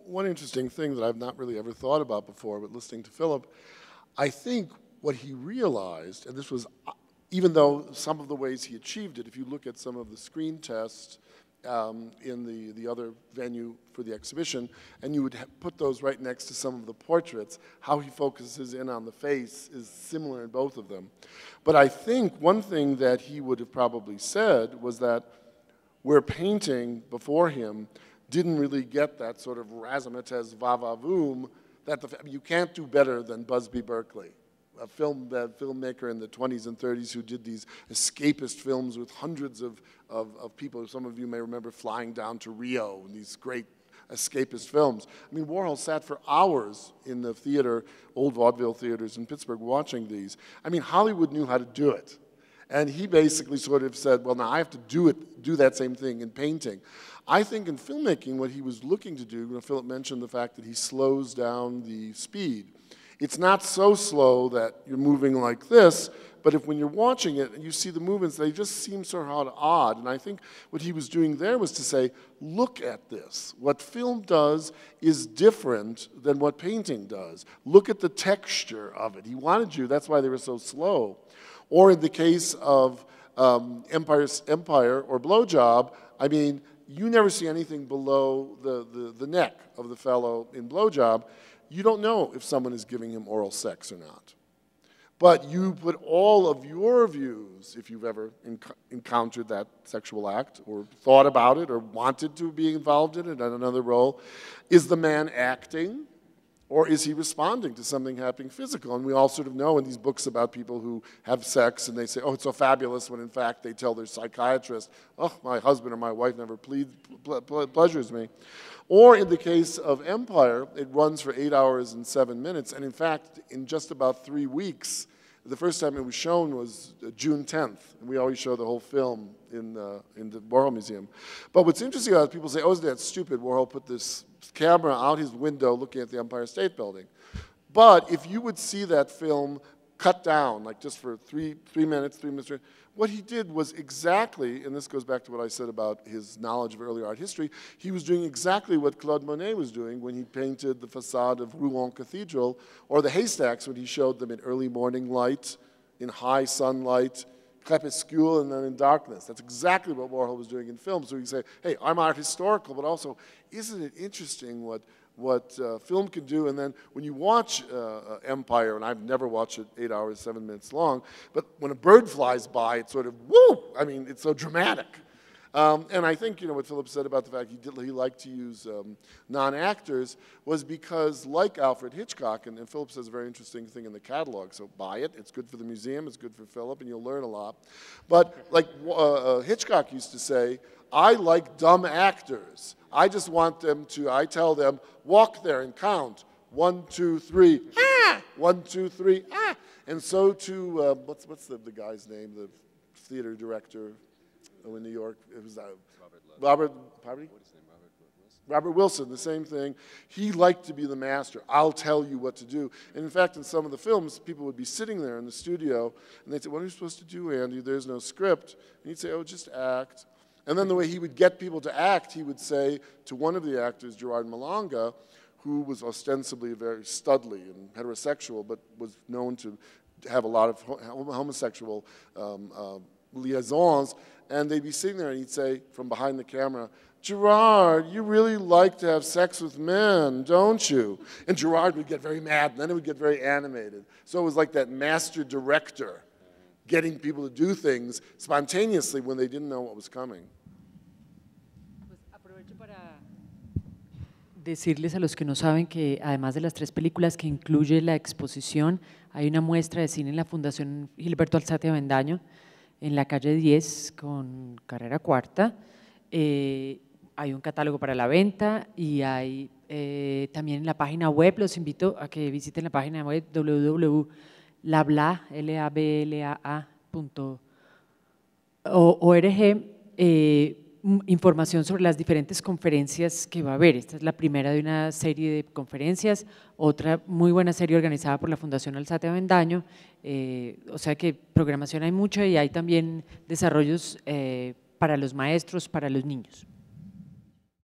one interesting thing that I've not really ever thought about before, but listening to Phillip, I think what he realized, and this was, even though some of the ways he achieved it, if you look at some of the screen tests in the other venue for the exhibition, and you would put those right next to some of the portraits, how he focuses in on the face is similar in both of them. But I think one thing that he would have probably said was that where painting before him didn't really get that sort of razzmatazz va-va-voom, that you can't do better than Busby Berkeley, a filmmaker in the 20s and 30s who did these escapist films with hundreds of people. Some of you may remember Flying Down to Rio, and these great escapist films. I mean, Warhol sat for hours in the theater, old vaudeville theaters in Pittsburgh, watching these. I mean, Hollywood knew how to do it. And he basically sort of said, well, now I have to do that same thing in painting. I think in filmmaking, what he was looking to do, Phillip mentioned the fact that he slows down the speed. It's not so slow that you're moving like this, but when you're watching it and you see the movements, they just seem sort of odd. And I think what he was doing there was to say, look at this. What film does is different than what painting does. Look at the texture of it. He wanted you, that's why they were so slow. Or in the case of Empire or Blowjob, I mean, you never see anything below the neck of the fellow in Blowjob. You don't know if someone is giving him oral sex or not. But you put all of your views, if you've ever encountered that sexual act or thought about it or wanted to be involved in it in another role, is the man acting? Or is he responding to something happening physical? And we all sort of know in these books about people who have sex and they say, oh, it's so fabulous, when in fact they tell their psychiatrist, oh, my husband or my wife never pleasures me. Or in the case of Empire, it runs for 8 hours and 7 minutes. And in fact, in just about 3 weeks, the first time it was shown was June 10th. And we always show the whole film in the Warhol Museum. But what's interesting about it, people say, oh, isn't that stupid? Warhol put this camera out his window looking at the Empire State Building. But if you would see that film cut down, like just for three minutes, what he did was exactly, and this goes back to what I said about his knowledge of early art history, he was doing exactly what Claude Monet was doing when he painted the facade of Rouen Cathedral, or the haystacks when he showed them in early morning light, in high sunlight, crepuscule, and then in darkness. That's exactly what Warhol was doing in film. So you can say, hey, I'm art historical, but also, isn't it interesting what film can do? And then when you watch Empire, and I've never watched it 8 hours, 7 minutes long, but when a bird flies by, it's sort of, woo! I mean, it's so dramatic. And I think, you know, what Phillip said about the fact he liked to use non-actors was because, like Alfred Hitchcock, and Phillip says a very interesting thing in the catalog, so buy it. It's good for the museum, it's good for Phillip, and you'll learn a lot. But like Hitchcock used to say, I like dumb actors. I just want them to, I tell them, walk there and count. 1, 2, 3, ah! 1, 2, 3, ah! And so too, what's the guy's name, the theater director in New York? It was Robert Wilson, the same thing. He liked to be the master. I'll tell you what to do. And in fact, in some of the films, people would be sitting there in the studio, and they'd say, what are you supposed to do, Andy? There's no script. And he'd say, oh, just act. And then the way he would get people to act, he would say to one of the actors, Gerard Malanga, who was ostensibly very studly and heterosexual, but was known to have a lot of homosexual liaisons, and they'd be sitting there and he'd say from behind the camera, Gerard, you really like to have sex with men, don't you? And Gerard would get very mad, and then it would get very animated. So it was like that master director getting people to do things spontaneously when they didn't know what was coming. Pues aprovecho para decirles a los que no saben que además de las 3 películas que incluye la exposición, hay una muestra de cine en la Fundación Gilberto Alzate Avendaño, en la calle 10 con carrera 4. Hay un catálogo para la venta y hay también en la página web, los invito a que visiten la página web www.labla.org, información sobre las diferentes conferencias que va a haber. Esta es la primera de una serie de conferencias, otra muy buena serie organizada por la Fundación Alzate Avendaño, o sea que programación hay mucha y hay también desarrollos para los maestros, para los niños.